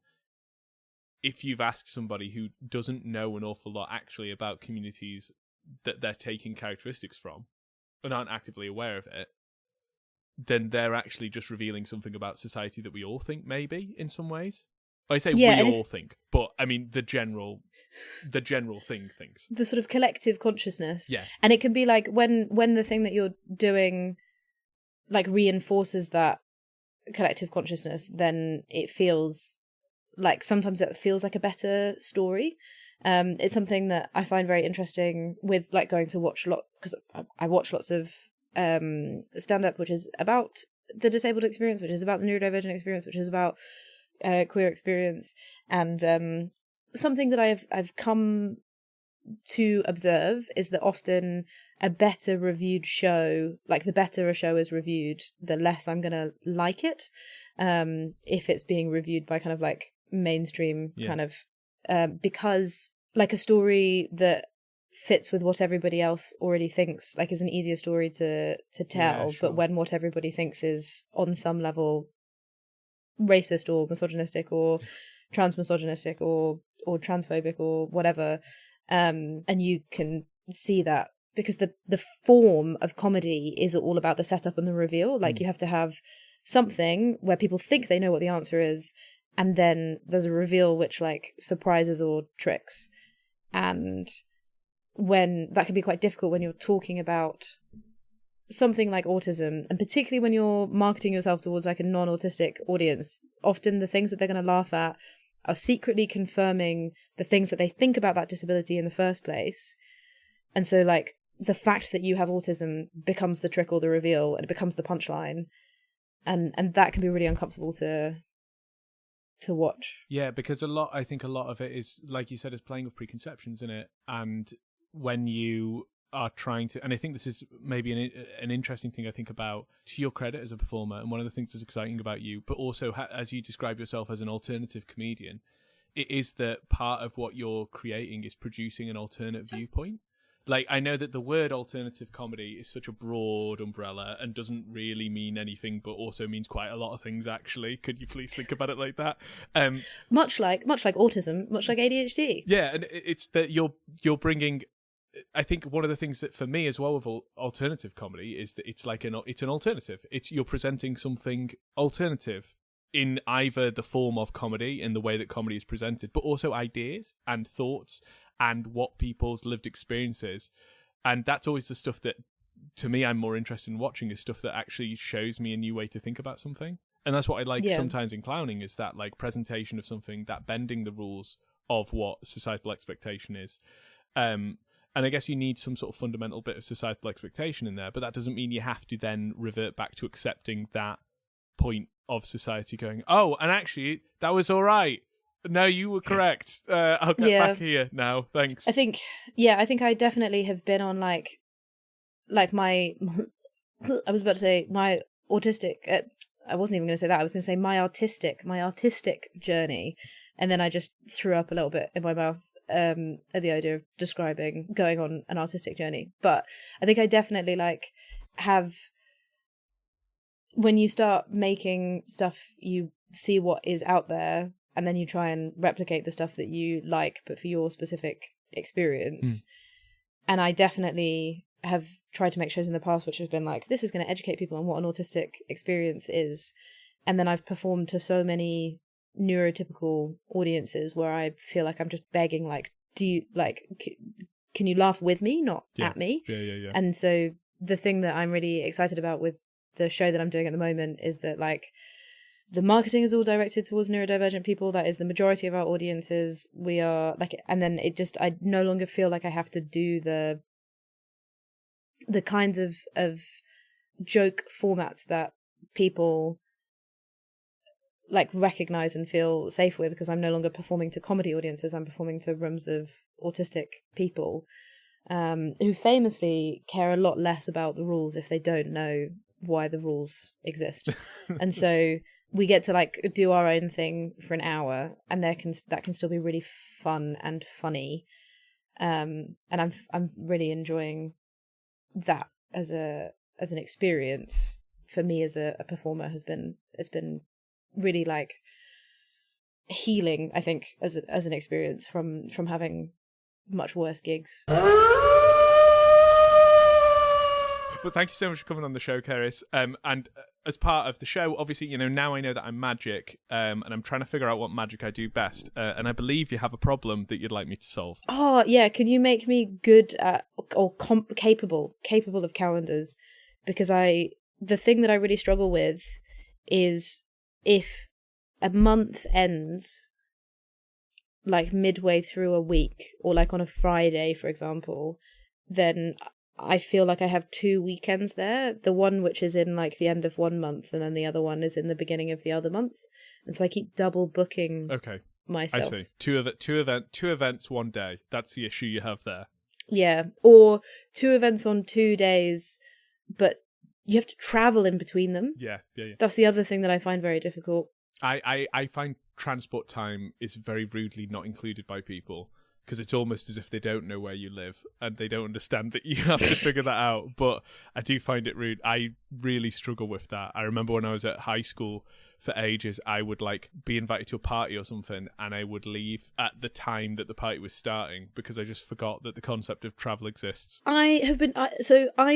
if you've asked somebody who doesn't know an awful lot actually about communities that they're taking characteristics from and aren't actively aware of it, then they're actually just revealing something about society that we all think, maybe, in some ways. I say we all think, but I mean the general thing thinks. The sort of collective consciousness. Yeah. And it can be like when the thing that you're doing like reinforces that collective consciousness, then it feels like, sometimes it feels like a better story. It's something that I find very interesting with like going to watch because I watch lots of stand-up, which is about the disabled experience, which is about the neurodivergent experience, which is about queer experience, and something that I've come to observe is that often a better reviewed show, like the better a show is reviewed, the less I'm gonna like it, if it's being reviewed by kind of like mainstream kind of because like a story that fits with what everybody else already thinks like is an easier story to tell, but when what everybody thinks is on some level racist or misogynistic or transmisogynistic or transphobic or whatever, and you can see that because the form of comedy is all about the setup and the reveal. Like you have to have something where people think they know what the answer is, and then there's a reveal which like surprises or tricks. And when that can be quite difficult when you're talking about something like autism, and particularly when you're marketing yourself towards like a non-autistic audience, often the things that they're going to laugh at are secretly confirming the things that they think about that disability in the first place. And so like the fact that you have autism becomes the trick or the reveal, and it becomes the punchline, and that can be really uncomfortable to watch. Yeah, because I think a lot of it is, like you said, is playing with preconceptions in it. And when you are trying to, and I think this is maybe an interesting thing I think about, to your credit as a performer, and one of the things that's exciting about you, but also as you describe yourself as an alternative comedian, it is that part of what you're creating is producing an alternate viewpoint. Like, I know that the word alternative comedy is such a broad umbrella and doesn't really mean anything, but also means quite a lot of things, actually. Could you please think about it like that? Much like autism, much like ADHD. Yeah, and it's that you're bringing... I think one of the things that for me as well with alternative comedy is that it's an alternative. You're presenting something alternative in either the form of comedy, in the way that comedy is presented, but also ideas and thoughts and what people's lived experiences. And that's always the stuff that, to me, I'm more interested in watching, is stuff that actually shows me a new way to think about something. And that's what I like sometimes in clowning, is that like presentation of something, that bending the rules of what societal expectation is. And I guess you need some sort of fundamental bit of societal expectation in there, but that doesn't mean you have to then revert back to accepting that point of society going, oh, and actually, that was all right. No, you were correct. I'll get back here now. Thanks. I think I definitely have been on like my, I was about to say my autistic, I wasn't even going to say that. I was going to say my artistic journey. And then I just threw up a little bit in my mouth at the idea of describing going on an artistic journey. But I think I definitely like have, when you start making stuff, you see what is out there, and then you try and replicate the stuff that you like, but for your specific experience. And I definitely have tried to make shows in the past which have been like, this is going to educate people on what an autistic experience is. And then I've performed to so many neurotypical audiences where I feel like I'm just begging, like, do you, like, can you laugh with me, not at me? Yeah. And so the thing that I'm really excited about with the show that I'm doing at the moment is that, like, the marketing is all directed towards neurodivergent people. That is the majority of our audiences. We are like, and then I no longer feel like I have to do the kinds of joke formats that people like recognize and feel safe with, because I'm no longer performing to comedy audiences. I'm performing to rooms of autistic people who famously care a lot less about the rules if they don't know why the rules exist. And so we get to like do our own thing for an hour, and that can still be really fun and funny. And I'm really enjoying that as an experience for me as a performer. It's been really like healing, I think, as an experience from having much worse gigs. But thank you so much for coming on the show, Cerys. And as part of the show, obviously, now I know that I'm magic, and I'm trying to figure out what magic I do best. And I believe you have a problem that you'd like me to solve. Oh, yeah. Can you make me good at, or capable of calendars? Because the thing that I really struggle with is if a month ends like midway through a week, or like on a Friday, for example, then I feel like I have 2 weekends there. The one which is in like the end of one month, and then the other one is in the beginning of the other month. And so I keep double booking myself. I see. Two events one day. That's the issue you have there. Yeah. Or 2 events on 2 days, but you have to travel in between them. Yeah. That's the other thing that I find very difficult. I find transport time is very rudely not included by people, because it's almost as if they don't know where you live and they don't understand that you have to figure that out. But I do find it rude. I really struggle with that. I remember when I was at high school for ages, I would like be invited to a party or something, and I would leave at the time that the party was starting because I just forgot that the concept of travel exists. I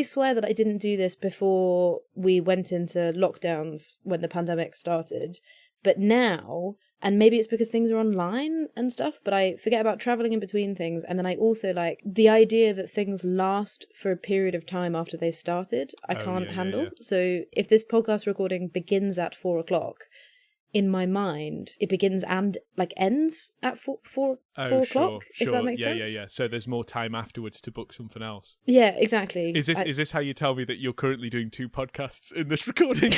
swear that I didn't do this before we went into lockdowns when the pandemic started. But now, and maybe it's because things are online and stuff, but I forget about traveling in between things. And then I also like the idea that things last for a period of time after they've started. I can't handle. Yeah. So if this podcast recording begins at 4:00, in my mind, it begins and like ends at 4 o'clock, if that makes sense. Yeah. So there's more time afterwards to book something else. Yeah, exactly. Is this how you tell me that you're currently doing 2 podcasts in this recording?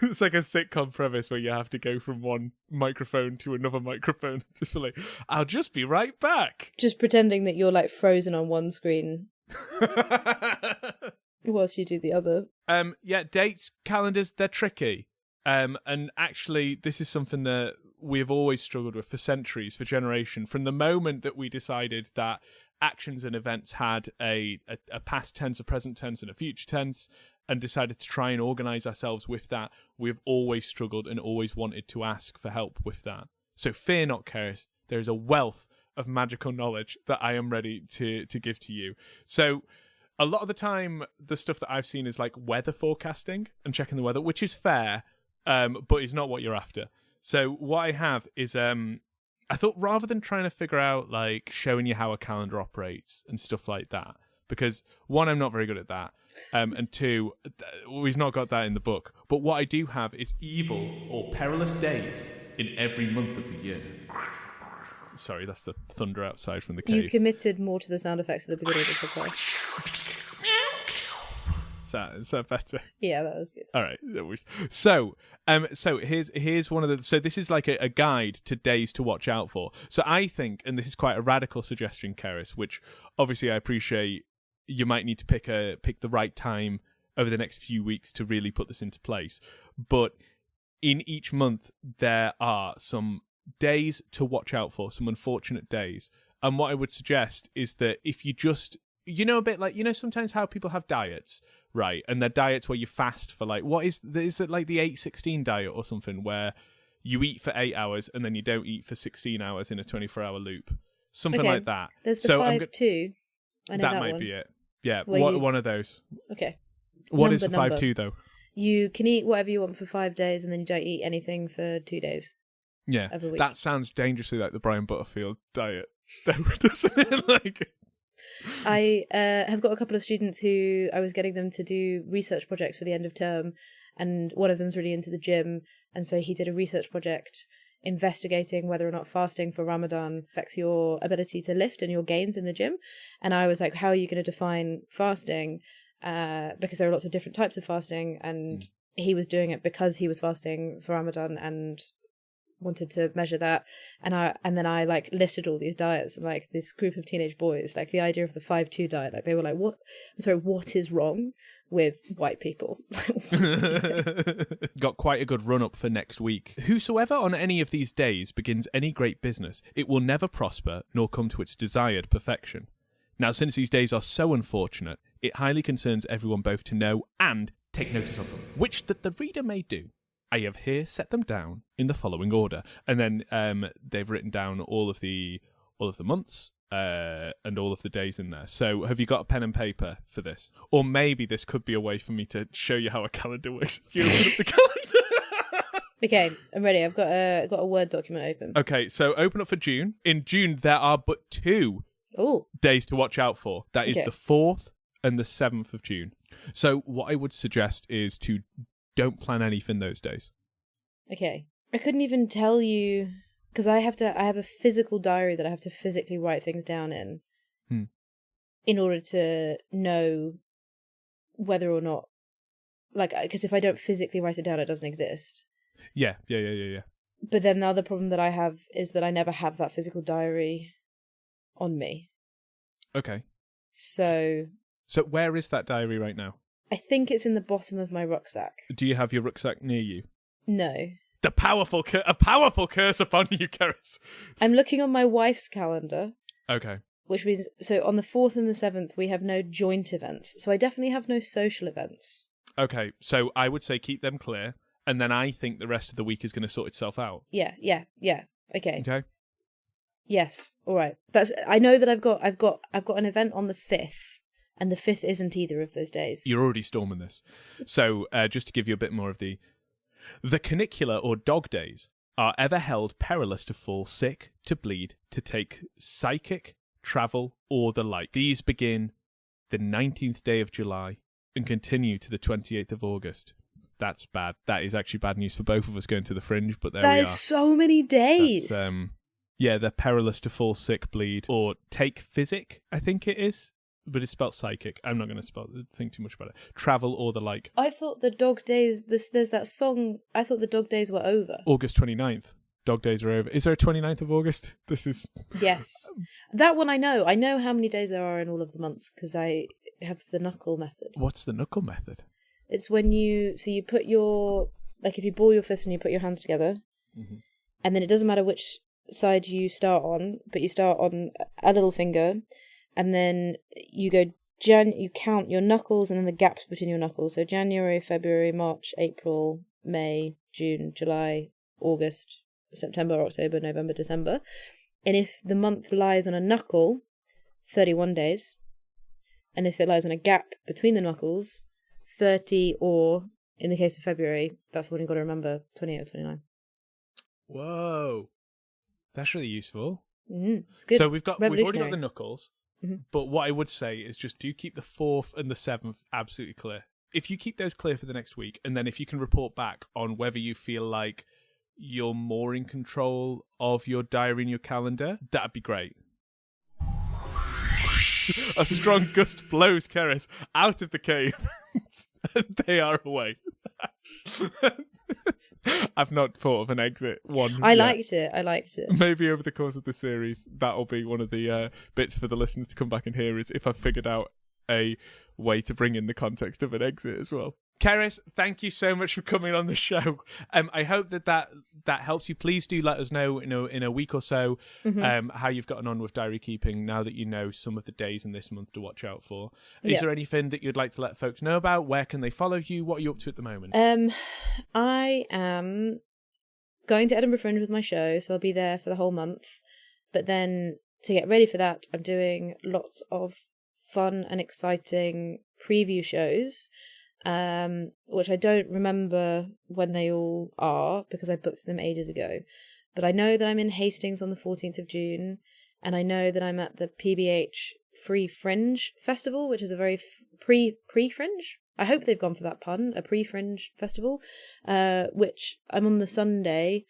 It's like a sitcom premise where you have to go from one microphone to another microphone. Just for like, I'll just be right back. Just pretending that you're like frozen on one screen whilst you do the other. Yeah, dates, calendars, they're tricky. And actually, this is something that we've always struggled with for centuries, for generation. From the moment that we decided that actions and events had a past tense, a present tense, and a future tense, and decided to try and organise ourselves with that, we've always struggled and always wanted to ask for help with that. So fear not, Cerys. There is a wealth of magical knowledge that I am ready to give to you. So a lot of the time, the stuff that I've seen is like weather forecasting and checking the weather, which is fair. But it's not what you're after. So what I have is, I thought rather than trying to figure out like showing you how a calendar operates and stuff like that, because 1, I'm not very good at that, and 2, we've not got that in the book. But what I do have is evil or perilous days in every month of the year. Sorry, that's the thunder outside from the cave. You committed more to the sound effects at the beginning of the podcast. Is that better? Yeah, that was good. All right. So here's one of the. So this is like a guide to days to watch out for. So I think, and this is quite a radical suggestion, Cerys, which obviously I appreciate. You might need to pick the right time over the next few weeks to really put this into place. But in each month there are some days to watch out for, some unfortunate days. And what I would suggest is that if you just, a bit like, sometimes how people have diets. Right, and their diets where you fast for like, is it like the 8-16 diet or something, where you eat for 8 hours and then you don't eat for 16 hours in a 24-hour loop? Something like that. There's the 5-2. I know that might one. Be it. Yeah, one of those. Okay. What is the 5-2 though? You can eat whatever you want for 5 days and then you don't eat anything for 2 days. Yeah, of a week. That sounds dangerously like the Brian Butterfield diet. Doesn't it? Like... I have got a couple of students who I was getting them to do research projects for the end of term, and one of them's really into the gym, and so he did a research project investigating whether or not fasting for Ramadan affects your ability to lift and your gains in the gym. And I was like, how are you going to define fasting? Because there are lots of different types of fasting, and he was doing it because he was fasting for Ramadan and wanted to measure that, and then I like listed all these diets, and like this group of teenage boys, like the idea of the 5-2 diet, like they were like, what is wrong with white people? Got quite a good run up for next week. Whosoever on any of these days begins any great business, it will never prosper nor come to its desired perfection. Now, since these days are so unfortunate, it highly concerns everyone both to know and take notice of them, which that the reader may do. I have here set them down in the following order, and then they've written down all of the months and all of the days in there. So, have you got a pen and paper for this? Or maybe this could be a way for me to show you how a calendar works. If you open up the calendar. Okay, I'm ready. I've got a Word document open. Okay, so open up for June. In June, there are but 2 days to watch out for. That is the 4th and the 7th of June. So, what I would suggest is to don't plan anything those days. Okay. I couldn't even tell you, because I have a physical diary that I have to physically write things down in order to know whether or not, like, because if I don't physically write it down, it doesn't exist. Yeah. But then the other problem that I have is that I never have that physical diary on me. Okay. So where is that diary right now? I think it's in the bottom of my rucksack. Do you have your rucksack near you? No. A powerful curse upon you, Cerys. I'm looking on my wife's calendar. Okay. Which means, so on the 4th and the 7th, we have no joint events. So I definitely have no social events. Okay, so I would say keep them clear, and then I think the rest of the week is going to sort itself out. Yeah. Okay. Okay. Yes. All right. I know that I've got an event on the 5th. And the 5th isn't either of those days. You're already storming this. So, just to give you a bit more of the canicular or dog days are ever held perilous to fall sick, to bleed, to take psychic, travel, or the like. These begin the 19th day of July and continue to the 28th of August. That's bad. That is actually bad news for both of us going to the Fringe, but there we are. That is so many days. Yeah, they're perilous to fall sick, bleed, or take physic, I think it is. But it's spelled psychic. I'm not going to think too much about it. Travel or the like. I thought the dog days, there's that song, I thought the dog days were over. August 29th. Dog days are over. Is there a 29th of August? This is... Yes. That one I know. I know how many days there are in all of the months because I have the knuckle method. What's the knuckle method? It's when you put your, like if you ball your fist and you put your hands together, and then it doesn't matter which side you start on, but you start on a little finger, and then you go, you count your knuckles and then the gaps between your knuckles. So January, February, March, April, May, June, July, August, September, October, November, December. And if the month lies on a knuckle, 31 days. And if it lies on a gap between the knuckles, 30, or in the case of February, that's when you've got to remember, 28 or 29. Whoa. That's really useful. It's good. So we've already got the knuckles. But what I would say is just do keep the 4th and the 7th absolutely clear. If you keep those clear for the next week, and then if you can report back on whether you feel like you're more in control of your diary and your calendar, that'd be great. A strong gust blows Cerys out of the cave, and they are away. I've not thought of an exit one. I liked it. Maybe over the course of the series, that'll be one of the bits for the listeners to come back and hear, is if I've figured out a way to bring in the context of an exit as well. Cerys, thank you so much for coming on the show. I hope that helps you. Please do let us know in a week or so how you've gotten on with diary keeping now that you know some of the days in this month to watch out for. Is there anything that you'd like to let folks know about? Where can they follow you? What are you up to at the moment? I am going to Edinburgh Fringe with my show, so I'll be there for the whole month. But then to get ready for that, I'm doing lots of fun and exciting preview shows, which I don't remember when they all are because I booked them ages ago. But I know that I'm in Hastings on the 14th of June, and I know that I'm at the PBH Free Fringe Festival, which is a very pre-Fringe. I hope they've gone for that pun, a pre-Fringe festival, which I'm on the Sunday,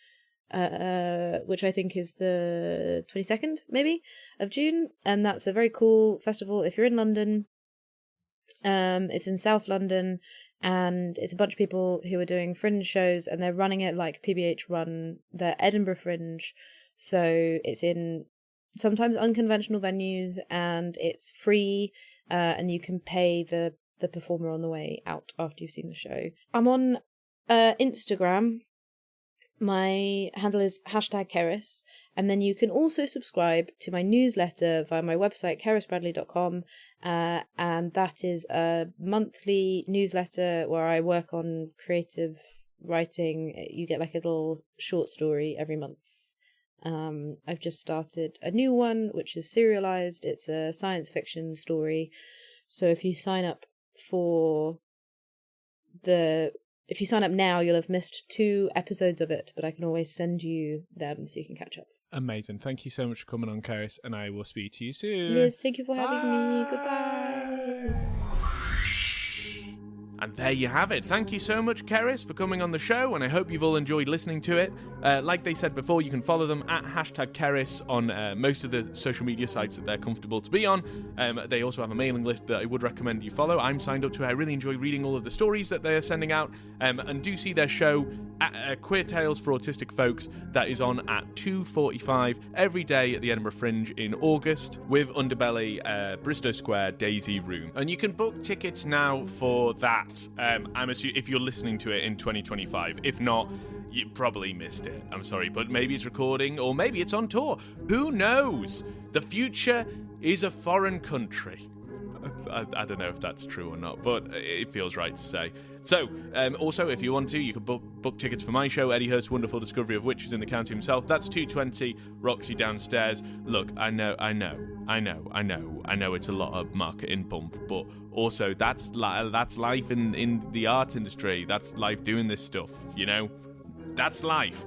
which I think is the 22nd, maybe, of June, and that's a very cool festival. If you're in London, it's in South London, and it's a bunch of people who are doing fringe shows, and they're running it like PBH run the Edinburgh Fringe. So it's in sometimes unconventional venues, and it's free, and you can pay the performer on the way out after you've seen the show. I'm on Instagram. My handle is #Cerys, and then you can also subscribe to my newsletter via my website, cerysbradley.com, and that is a monthly newsletter where I work on creative writing. You get like a little short story every month. I've just started a new one, which is serialized. It's a science fiction story. So if you sign up now, you'll have missed 2 episodes of it, but I can always send you them so you can catch up. Amazing. Thank you so much for coming on, Cerys, and I will speak to you soon. Yes, thank you for having me. Goodbye. And there you have it. Thank you so much, Cerys, for coming on the show, and I hope you've all enjoyed listening to it. Like they said before, you can follow them at #Cerys on most of the social media sites that they're comfortable to be on. They also have a mailing list that I would recommend you follow. I'm signed up to it. I really enjoy reading all of the stories that they are sending out, and do see their show, Queer Tales for Autistic Folks, that is on at 2:45 every day at the Edinburgh Fringe in August with Underbelly, Bristow Square, Daisy Room. And you can book tickets now for that. I'm assuming if you're listening to it in 2025. If not, you probably missed it. I'm sorry, but maybe it's recording, or maybe it's on tour. Who knows? The future is a foreign country. I don't know if that's true or not, but it feels right to say. So, also, if you want to, you can book tickets for my show, Eddie Hurst's Wonderfull Discovery of Witches in the Countie himself. That's 2:20, Roxy downstairs. Look, I know it's a lot of marketing bump, but also that's life in the art industry. That's life doing this stuff, you know? That's life.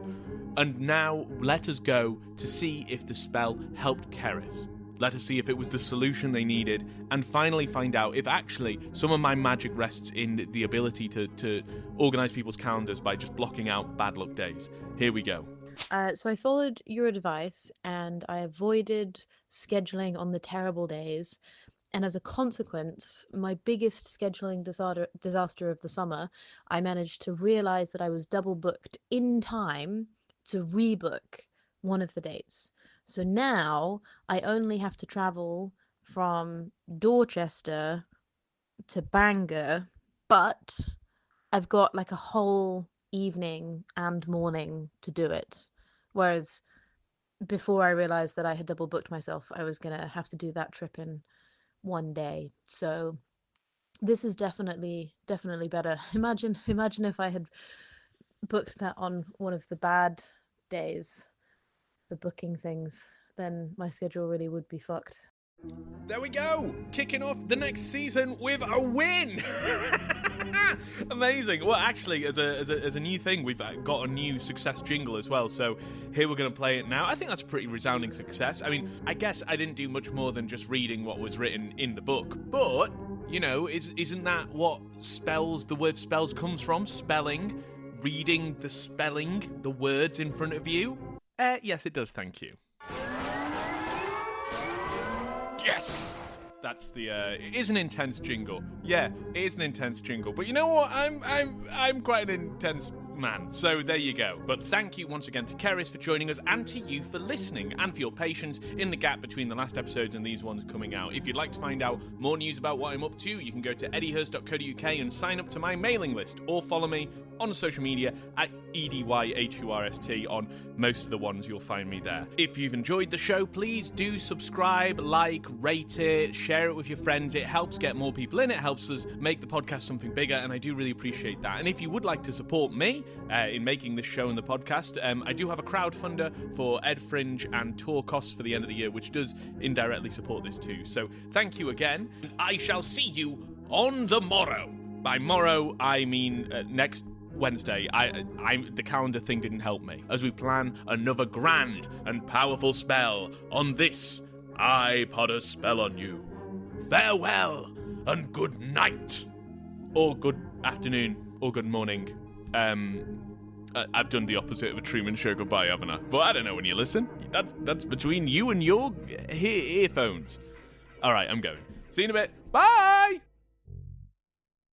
And now, let us go to see if the spell helped Cerys. Let us see if it was the solution they needed, and finally find out if actually some of my magic rests in the ability to organise people's calendars by just blocking out bad luck days. Here we go. So I followed your advice, and I avoided scheduling on the terrible days. And as a consequence, my biggest scheduling disaster of the summer, I managed to realise that I was double booked in time to rebook one of the dates. So now I only have to travel from Dorchester to Bangor, but I've got like a whole evening and morning to do it. Whereas before I realized that I had double booked myself, I was going to have to do that trip in one day. So this is definitely better. Imagine if I had booked that on one of the bad days, the booking things, then my schedule really would be fucked. There we go! Kicking off the next season with a win! Amazing. Well, actually, as a new thing, we've got a new success jingle as well, so here we're going to play it now. I think that's a pretty resounding success. I mean, I guess I didn't do much more than just reading what was written in the book, but, you know, isn't that what the word spells comes from? Spelling? Reading the spelling, the words in front of you? Yes, it does, thank you. Yes! That's it is an intense jingle. Yeah, it is an intense jingle. But you know what? I'm quite an intense man. So there you go. But thank you once again to Cerys for joining us, and to you for listening, and for your patience in the gap between the last episodes and these ones coming out. If you'd like to find out more news about what I'm up to, you can go to eddiehurst.co.uk and sign up to my mailing list, or follow me on social media at EDYHURST on most of the ones. You'll find me there. If you've enjoyed the show, please do subscribe, like, rate it, share it with your friends. It helps get more people in. It helps us make the podcast something bigger, and I do really appreciate that. And if you would like to support me in making this show and the podcast, I do have a crowdfunder for Ed Fringe and tour costs for the end of the year, which does indirectly support this too. So thank you again. I shall see you on the morrow. By morrow, I mean next Wednesday. The calendar thing didn't help me, as we plan another grand and powerful spell on this I Pod a Spell on You. Farewell and good night, or good afternoon, or good morning. I've done the opposite of a Truman Show goodbye, haven't I? But I don't know when you listen. That's between you and your earphones. All right, I'm going. See you in a bit. Bye.